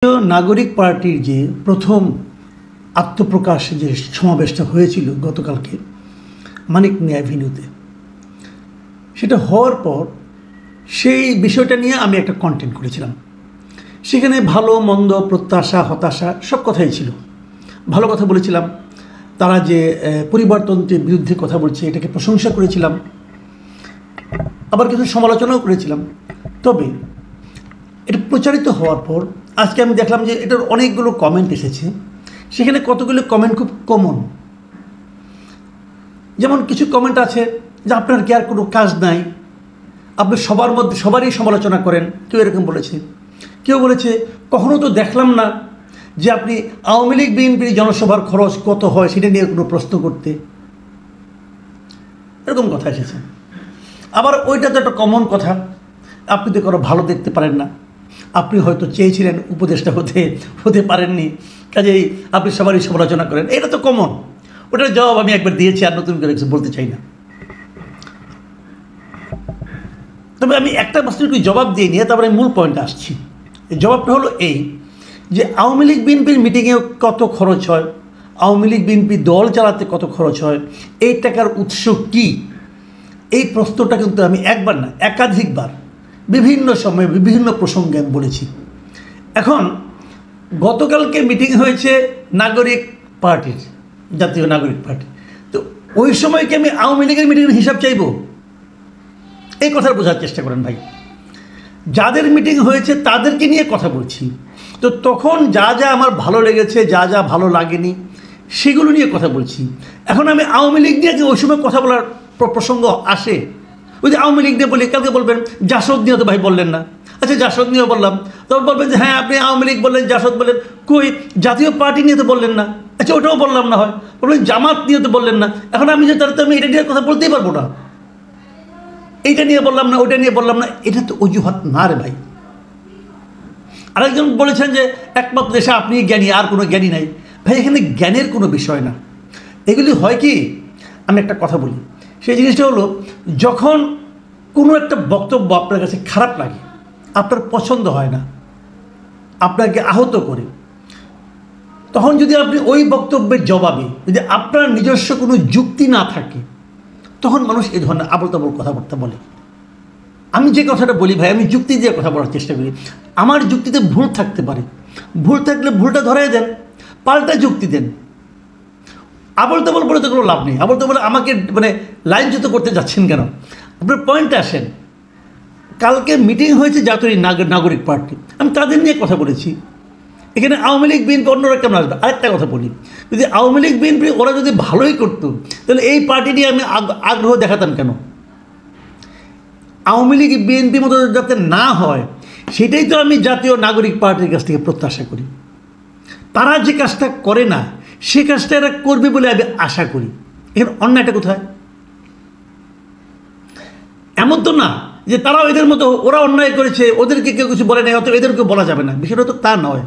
নাগরিক পার্টির যে প্রথম আত্মপ্রকাশ যে সমাবেশটা হয়েছিল গতকালকে মানিক মিয়া অ্যাভিনিউতে, সেটা হওয়ার পর সেই বিষয়টা নিয়ে আমি একটা কন্টেন্ট করেছিলাম। সেখানে ভালো মন্দ, প্রত্যাশা, হতাশা সব কথাই ছিল। ভালো কথা বলেছিলাম, তারা যে পরিবর্তনের বিরুদ্ধে কথা বলছে এটাকে প্রশংসা করেছিলাম, আবার কিছু সমালোচনাও করেছিলাম। তবে এটা প্রচারিত হওয়ার পর আজকে আমি দেখলাম যে এটার অনেকগুলো কমেন্ট এসেছে। সেখানে কতগুলো কমেন্ট খুব কমন। যেমন কিছু কমেন্ট আছে যে আপনার কি আর কোনো কাজ নাই, আপনি সবারই সমালোচনা করেন, কেউ এরকম বলেছে। কেউ বলেছে কখনো তো দেখলাম না যে আপনি আওয়ামী লীগ বিএনপির জনসভার খরচ কত হয় সেটা নিয়ে কোনো প্রশ্ন করতে, এরকম কথা এসেছে। আবার ওইটা তো একটা কমন কথা, আপনি তো কোনো ভালো দেখতে পারেন না, আপনি হয়তো চেয়েছিলেন উপদেষ্টা হতে পারেননি, কাজেই আপনি সবারই সমালোচনা করেন। এটা তো কমন, ওটার জবাব আমি একবার দিয়েছি, আর নতুন করে কিছু বলতে চাই না। তবে আমি একটা প্রশ্নের একটু জবাব দিয়ে নিয়ে তারপরে মূল পয়েন্টে আসছি। এই জবাবটা হলো এই যে আওয়ামী লীগ বিএনপির মিটিংয়ে কত খরচ হয়, আওয়ামী লীগ বিএনপি দল চালাতে কত খরচ হয়, এই টাকার উৎস কী, এই প্রশ্নটা কিন্তু আমি একবার না একাধিকবার বিভিন্ন সময়ে বিভিন্ন প্রসঙ্গে আমি বলেছি। এখন গতকালকে মিটিং হয়েছে নাগরিক পার্টির, জাতীয় নাগরিক পার্টি, তো ওই সময় কি আমি আওয়ামী লীগের মিটিংয়ের হিসাব চাইব? এই কথা বোঝার চেষ্টা করেন ভাই। যাদের মিটিং হয়েছে তাদেরকে নিয়ে কথা বলছি, তো তখন যা যা আমার ভালো লেগেছে, যা যা ভালো লাগেনি সেগুলো নিয়ে কথা বলছি। এখন আমি আওয়ামী লীগ নিয়ে ওই সময় কথা বলার প্রসঙ্গ আসে, ওই যে আওয়ামী লীগ নিয়ে বলি, কালকে বলবেন জাসদ নিয়ে তো ভাই বললেন না। আচ্ছা জাসদ নিয়েও বললাম, তখন বলবেন যে হ্যাঁ আপনি আওয়ামী লীগ বললেন, জাসদ বললেন, কই জাতীয় পার্টি নিয়ে তো বললেন না। আচ্ছা ওটাও বললাম না হয়, বলবেন জামাত নিয়ে তো বললেন না। এখন আমি যে তাহলে তো আমি এটা নিয়ে কথা বলতেই পারবো না, এইটা নিয়ে বললাম না, ওইটা নিয়ে বললাম না, এটা তো অজুহাত না রে ভাই। আরেকজন বলেছেন যে একমাত্র দেশে আপনি জ্ঞানী, আর কোনো জ্ঞানী নাই। ভাই এখানে জ্ঞানের কোনো বিষয় না। এগুলি হয় কি, আমি একটা কথা বলি, সেই জিনিসটা হলো যখন কোনো একটা বক্তব্য আপনার কাছে খারাপ লাগে, আপনার পছন্দ হয় না, আপনাকে আহত করে, তখন যদি আপনি ওই বক্তব্যের জবাবে যদি আপনার নিজস্ব কোনো যুক্তি না থাকে, তখন মানুষ এই ধরনের আবল তাবল কথাবার্তা বলে। আমি যে কথাটা বলি ভাই, আমি যুক্তি দিয়ে কথা বলার চেষ্টা করি। আমার যুক্তিতে ভুল থাকতে পারে, ভুল থাকলে ভুলটা ধরাই দেন, পাল্টা যুক্তি দেন। আবল তাবল বলে তো কোনো লাভ নেই। আবল তাবল আমাকে লাইনচ্যুত করতে যাচ্ছেন কেন? আপনার পয়েন্টে আসেন। কালকে মিটিং হয়েছে জাতীয় নাগরিক পার্টি, আমি তাদের নিয়ে কথা বলেছি। এখানে আওয়ামী লীগ বিএনপি অন্যরা কেমন আসবে? আরেকটা কথা বলি, যদি আওয়ামী লীগ বিএনপি ওরা যদি ভালোই করতো, তাহলে এই পার্টি নিয়ে আমি আগ্রহ দেখাতাম কেন? আওয়ামী লীগ বিএনপির মতো যাতে না হয়, সেটাই তো আমি জাতীয় নাগরিক পার্টির কাছ থেকে প্রত্যাশা করি। তারা যে কাজটা করে না, সে কাজটা এরা করবে বলে আমি আশা করি। এখানে অন্যায়টা কোথায়? এমন তো না যে তারাও এদের মতো, ওরা অন্যায় করেছে, ওদেরকে কেউ কিছু বলে নাই, অত এদেরকে বলা যাবে না। বিষয়টা তো তা নয়।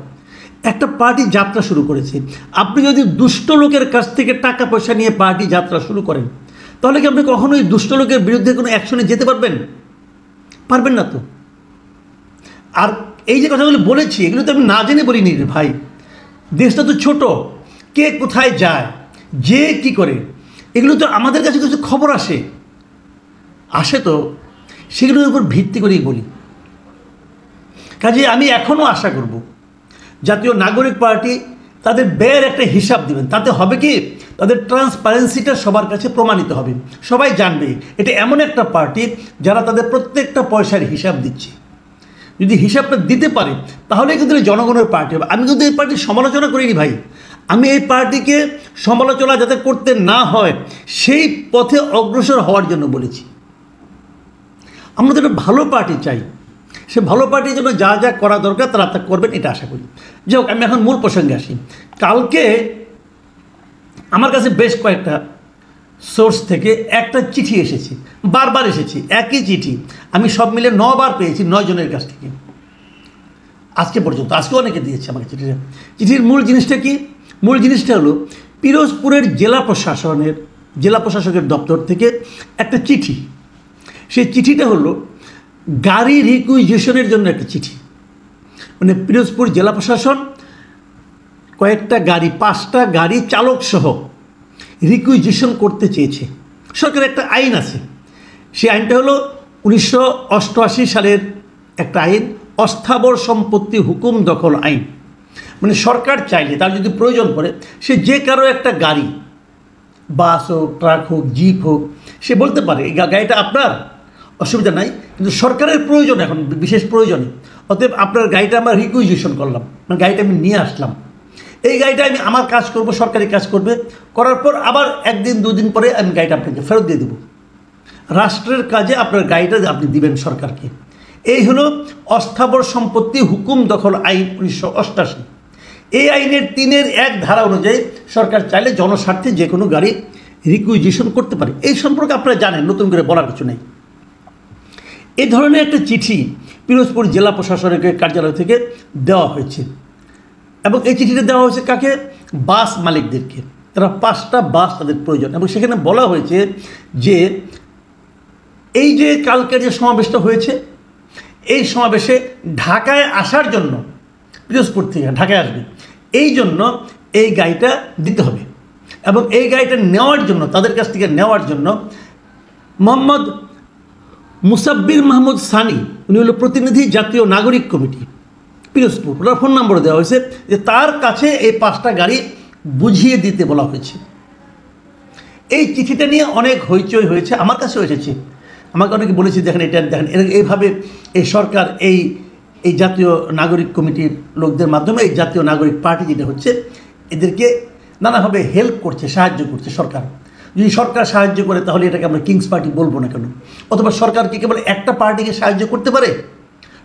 একটা পার্টি যাত্রা শুরু করেছে, আপনি যদি দুষ্ট লোকের কাছ থেকে টাকা পয়সা নিয়ে পার্টি যাত্রা শুরু করেন, তাহলে কি আপনি কখনোই দুষ্ট লোকের বিরুদ্ধে কোনো অ্যাকশনে যেতে পারবেন? পারবেন না তো। আর এই যে কথাগুলো বলেছি, এগুলো তো আমি না জেনে বলিনি রে ভাই। দেশটা তো ছোট, কে কোথায় যায়, যে কি করে, এগুলো তো আমাদের কাছে কিছু খবর আসে তো সেগুলোর উপর ভিত্তি করেই বলি। কাজে আমি এখনও আশা করব জাতীয় নাগরিক পার্টি তাদের ব্যয়ের একটা হিসাব দেবেন। তাতে হবে কি, তাদের ট্রান্সপারেন্সিটা সবার কাছে প্রমাণিত হবে, সবাই জানবে এটা এমন একটা পার্টি যারা তাদের প্রত্যেকটা পয়সার হিসাব দিচ্ছে। যদি হিসাবটা দিতে পারে তাহলে কিন্তু জনগণের পার্টি হবে। আমি কিন্তু এই পার্টির সমালোচনা করিনি ভাই, আমি এই পার্টিকে সমালোচনা যাতে করতে না হয় সেই পথে অগ্রসর হওয়ার জন্য বলেছি। আমরা তো একটা ভালো পার্টি চাই, সে ভালো পার্টির জন্য যা যা করা দরকার তারা তা করবেন, এটা আশা করি। যাই হোক, আমি এখন মূল প্রসঙ্গে আসি। কালকে আমার কাছে বেশ কয়েকটা সোর্স থেকে একটা চিঠি এসেছে, বারবার এসেছে একই চিঠি। আমি সব মিলে 9 বার পেয়েছি 9 জনের কাছ থেকে আজকে পর্যন্ত। আজকে অনেকে দিয়েছে আমাকে চিঠিটা। চিঠির মূল জিনিসটা কি? মূল জিনিসটা হলো পিরোজপুরের জেলা প্রশাসকের দপ্তর থেকে একটা চিঠি। সেই চিঠিটা হলো গাড়ি রিকুইজিশনের জন্য একটা চিঠি। মানে পিরোজপুর জেলা প্রশাসন কয়েকটা গাড়ি 5টা গাড়ি চালক সহ রিকুইজিশন করতে চেয়েছে। সরকারের একটা আইন আছে, সেই আইনটা হলো 1988 সালের একটা আইন, অস্থাবর সম্পত্তি হুকুম দখল আইন। মানে সরকার চাইলে তার যদি প্রয়োজন পড়ে সে যে কারো একটা গাড়ি, বাস হোক, ট্রাক হোক, জিপ হোক, সে বলতে পারে এই গাড়িটা আপনার, অসুবিধা নাই, কিন্তু সরকারের প্রয়োজন, এখন বিশেষ প্রয়োজনে, অতএব আপনার গাড়িটা আমরা রিকুইজিশন করলাম, মানে গাড়িটা আমি নিয়ে আসলাম, এই গাড়িটা আমি আমার কাজ করব, সরকারি কাজ করবে, করার পর আবার 1 দিন 2 দিন পরে আমি গাড়িটা আপনাকে ফেরত দিয়ে দেবো। রাষ্ট্রের কাজে আপনার গাড়িটা আপনি দিবেন সরকারকে। এই হলো অস্থাবর সম্পত্তি হুকুম দখল আইন 1988। এই আইনের 3-1 ধারা অনুযায়ী সরকার চাইলে জনস্বার্থে যে কোনো গাড়ি রিকুইজিশন করতে পারে। এই সম্পর্কে আপনারা জানেন, নতুন করে বলার কিছু নেই। এই ধরনের একটা চিঠি পিরোজপুর জেলা প্রশাসনের কার্যালয় থেকে দেওয়া হয়েছে, এবং এই চিঠিটা দেওয়া হয়েছে কাকে? বাস মালিকদেরকে। তারা 5টা বাস তাদের প্রয়োজন, এবং সেখানে বলা হয়েছে যে এই যে কালকে যে সমাবেশটা হয়েছে, এই সমাবেশে ঢাকায় আসার জন্য, পিরোজপুর থেকে ঢাকায় আসবে, এই জন্য এই গাড়িটা দিতে হবে, এবং এই গাড়িটা নেওয়ার জন্য, তাদের কাছ থেকে নেওয়ার জন্য মোহাম্মদ মুসাব্বির মাহমুদ সানি, উনি হলো প্রতিনিধি জাতীয় নাগরিক কমিটি পিরোজপুর, ওনার ফোন নম্বর দেওয়া হয়েছে যে তার কাছে এই 5টা গাড়ি বুঝিয়ে দিতে বলা হয়েছে। এই চিঠিটা নিয়ে অনেক হইচই হয়েছে, আমার কাছেও এসেছে, আমাকে অনেকে বলেছে দেখেন এটা দেখেন, এইভাবে এই সরকার এই জাতীয় নাগরিক কমিটির লোকদের মাধ্যমে এই জাতীয় নাগরিক পার্টি যেটা হচ্ছে, এদেরকে নানাভাবে হেল্প করছে, সাহায্য করছে সরকার। যদি সরকার সাহায্য করে তাহলে এটাকে আমরা কিংস পার্টি বলবো না কেন? অথবা সরকার কি কেবল একটা পার্টিকে সাহায্য করতে পারে?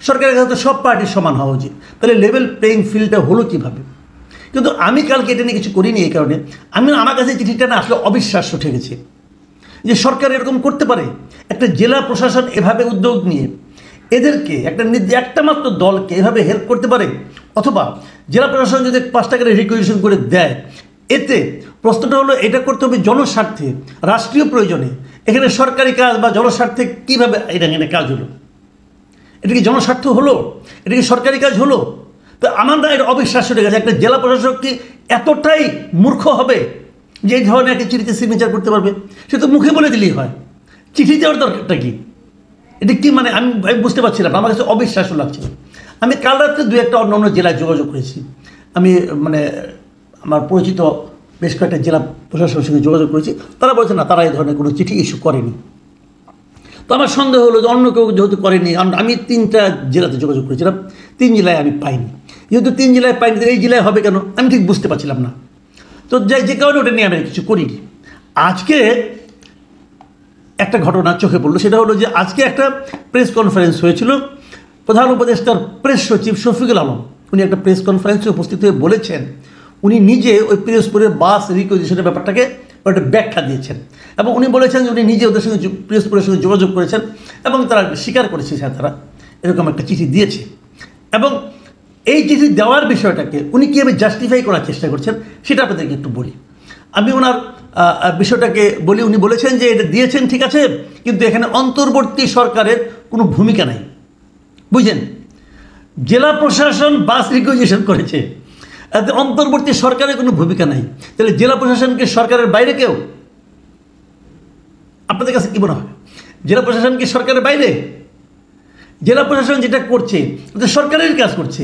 সরকারের কাছে সব পার্টির সমান হওয়া উচিত, তাহলে লেভেল প্লেইং ফিল্ডটা হলো কীভাবে? কিন্তু আমি কালকে এটা নিয়ে কিছু করিনি, এই কারণে আমার কাছে চিঠিটা না আসলে অবিশ্বাস্য ঠেকেছে যে সরকার এরকম করতে পারে। একটা জেলা প্রশাসন এভাবে উদ্যোগ নিয়ে এদেরকে একটা মাত্র দলকে এভাবে হেল্প করতে পারে, অথবা জেলা প্রশাসন যদি 5টা করে রিকুইজিশন করে দেয়, এতে প্রশ্নটা হলো এটা করতে হবে জনস্বার্থে, রাষ্ট্রীয় প্রয়োজনে। এখানে সরকারি কাজ বা জনস্বার্থে কীভাবে এখানে কাজ হলো? এটা কি জনস্বার্থ হলো? এটা কি সরকারি কাজ হলো? তো আমার না এটা অবিশ্বাস্য হয়ে গেছে। একটা জেলা প্রশাসক কি এতটাই মূর্খ হবে যে এই ধরনের একটা চিঠিতে সিগনেচার করতে পারবে? সে তো মুখে বলে দিলেই হয়, চিঠি দেওয়ার দরকারটা কি? এটা কি মানে আমি বুঝতে পারছিলাম, আমার কাছে অবিশ্বাস্য লাগছে। আমি কাল রাত্রে 2-1টা অন্য জেলায় যোগাযোগ করেছি, আমি মানে আমার পরিচিত বেশ কয়েকটা জেলা প্রশাসনের সঙ্গে যোগাযোগ করেছি, তারা বলছে না, তারা এই ধরনের কোনো চিঠি ইস্যু করেনি। তো আমার সন্দেহ হলো যে অন্য কেউ যেহেতু করেনি, আমি 3টা জেলাতে যোগাযোগ করেছিলাম, 3 জেলায় আমি পাইনি। যেহেতু 3 জেলায় পাইনি, এই জেলায় হবে কেন আমি ঠিক বুঝতে পারছিলাম না। তো যে কারণে ওটা নিয়ে আমি কিছু করিনি। আজকে একটা ঘটনা চোখে পড়লো, সেটা হলো যে আজকে একটা প্রেস কনফারেন্স হয়েছিল, প্রধান উপদেষ্টার প্রেস সচিব শফিকুল আলম উনি একটা প্রেস কনফারেন্সে উপস্থিত হয়ে বলেছেন উনি নিজে ওই পিরোজপুরের বাস রিকুইজিশনের ব্যাপারটাকে একটা ব্যাখ্যা দিয়েছেন, এবং উনি বলেছেন যে উনি নিজে ওদের সঙ্গে পিরোজপুরের সঙ্গে যোগাযোগ করেছেন, এবং তারা স্বীকার করেছে তারা এরকম একটা চিঠি দিয়েছে। এবং এই চিঠি দেওয়ার বিষয়টাকে উনি কীভাবে জাস্টিফাই করার চেষ্টা করছেন সেটা আপনাদেরকে একটু বলি। আমি ওনার বিষয়টাকে বলি, উনি বলেছেন যে এটা দিয়েছেন ঠিক আছে, কিন্তু এখানে অন্তর্বর্তী সরকারের কোনো ভূমিকা নাই। বুঝলেন, জেলা প্রশাসন বাস রিকুইজিশন করেছে, এতে অন্তর্বর্তী সরকারের কোনো ভূমিকা নাই। তাহলে জেলা প্রশাসনকে সরকারের বাইরে কেউ? আপনাদের কাছে কী মনে হয়, জেলা প্রশাসন কি সরকারের বাইরে? জেলা প্রশাসন যেটা করছে ওটা সরকারের কাজ করছে।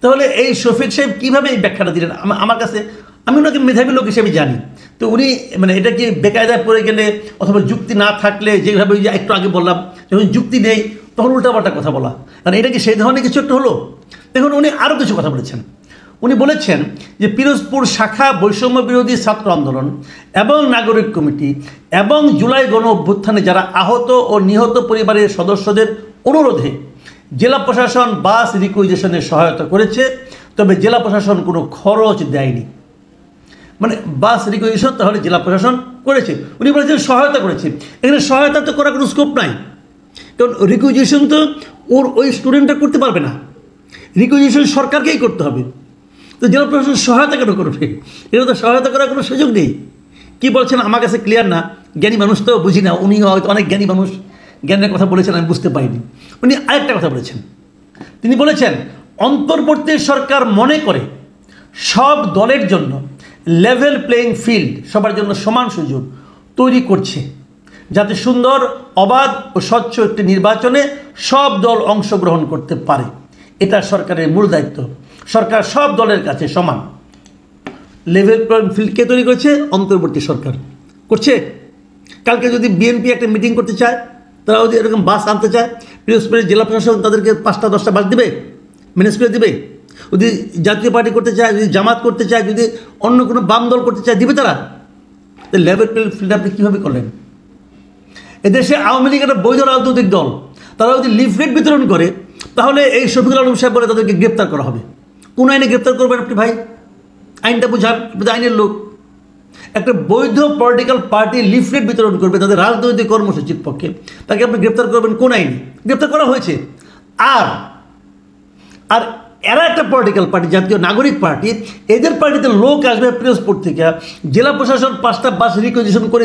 তাহলে এই শফিক সাহেব কীভাবে এই ব্যাখ্যাটা দিলেন? আমার কাছে, আমি ওনাকে মেধাবী লোক হিসেবে জানি, তো উনি মানে এটা কি বেকায়দায় পড়ে গেলে অথবা যুক্তি না থাকলে, যেভাবে একটু আগে বললাম, যখন যুক্তি নেই তখন উল্টাপাল্টা কথা বলা, কারণ এটা কি সেই ধরনের কিছু একটা হলো? দেখুন, উনি আরও কিছু কথা বলেছেন। উনি বলেছেন যে পিরোজপুর শাখা বৈষম্য বিরোধী ছাত্র আন্দোলন এবং নাগরিক কমিটি এবং জুলাই গণ অভ্যুত্থানে যারা আহত ও নিহত পরিবারের সদস্যদের অনুরোধে জেলা প্রশাসন বাস রিকুইজিশনে সহায়তা করেছে, তবে জেলা প্রশাসন কোনো খরচ দেয়নি। মানে বাস রিকুইজিশন তাহলে জেলা প্রশাসন করেছে, উনি বলেছেন সহায়তা করেছে। এখানে সহায়তা তো করার কোনো স্কোপ নাই, কারণ রিকুইজিশন তো ওই স্টুডেন্টরা করতে পারবে না, রিকুইজিশন সরকারকেই করতে হবে। তো জেলা প্রশাসন সহায়তা কেন করবে? এটা তো সহায়তা করার কোনো সুযোগ নেই। কী বলছেন আমার কাছে ক্লিয়ার না, জ্ঞানী মানুষ তো বুঝি না, উনি হয়তো অনেক জ্ঞানী মানুষ, জ্ঞানের কথা বলেছেন, আমি বুঝতে পারিনি। উনি আরেকটা কথা বলেছেন, তিনি বলেছেন অন্তর্বর্তী সরকার মনে করে সব দলের জন্য লেভেল প্লেইং ফিল্ড, সবার জন্য সমান সুযোগ তৈরি করছে, যাতে সুন্দর, অবাধ ও স্বচ্ছ একটি নির্বাচনে সব দল অংশগ্রহণ করতে পারে। এটা সরকারের মূল দায়িত্ব। সরকার সব দলের কাছে সমান। লেভেল প্লেইং ফিল্ড কে তৈরি করেছে? অন্তর্বর্তী সরকার করছে। কালকে যদি বিএনপি একটা মিটিং করতে চায়, তারা যদি এরকম বাস আনতে চায়, পিরোজপুরের জেলা প্রশাসন তাদেরকে 5টা-10টা বাস দিবে, ম্যানেজ করে দিবে। যদি জাতীয় পার্টি করতে চায়, যদি জামাত করতে চায়, যদি অন্য কোনো বাম দল করতে চায়, দিবে তারা? লেভেল প্লেইং ফিল্ড আপনি কীভাবে করলেন? এদেশে আওয়ামী লীগ একটা বৈধ রাজনৈতিক দল, তারা যদি লিফলেট বিতরণ করে, তাহলে এই শফিকুল আলম সাহেব বলে তাদেরকে গ্রেপ্তার করা হবে। কোন আইনে গ্রেপ্তার করবেন আপনি ভাই? আইনটা বুঝান, আইনের লোক। একটা বৈধ পলিটিক্যাল পার্টি লিফলেট বিতরণ করবে তাদের রাজনৈতিক কর্মসূচির পক্ষে, তাকে আপনি গ্রেপ্তার করবেন কোন আইনে? গ্রেপ্তার করা হয়েছে। আর আর এরা একটা পলিটিক্যাল পার্টি, জাতীয় নাগরিক পার্টি, এদের পার্টিতে লোক আসবে পিরোজপুর থেকে, জেলা প্রশাসন 5টা বাস রিকুইজিশন করে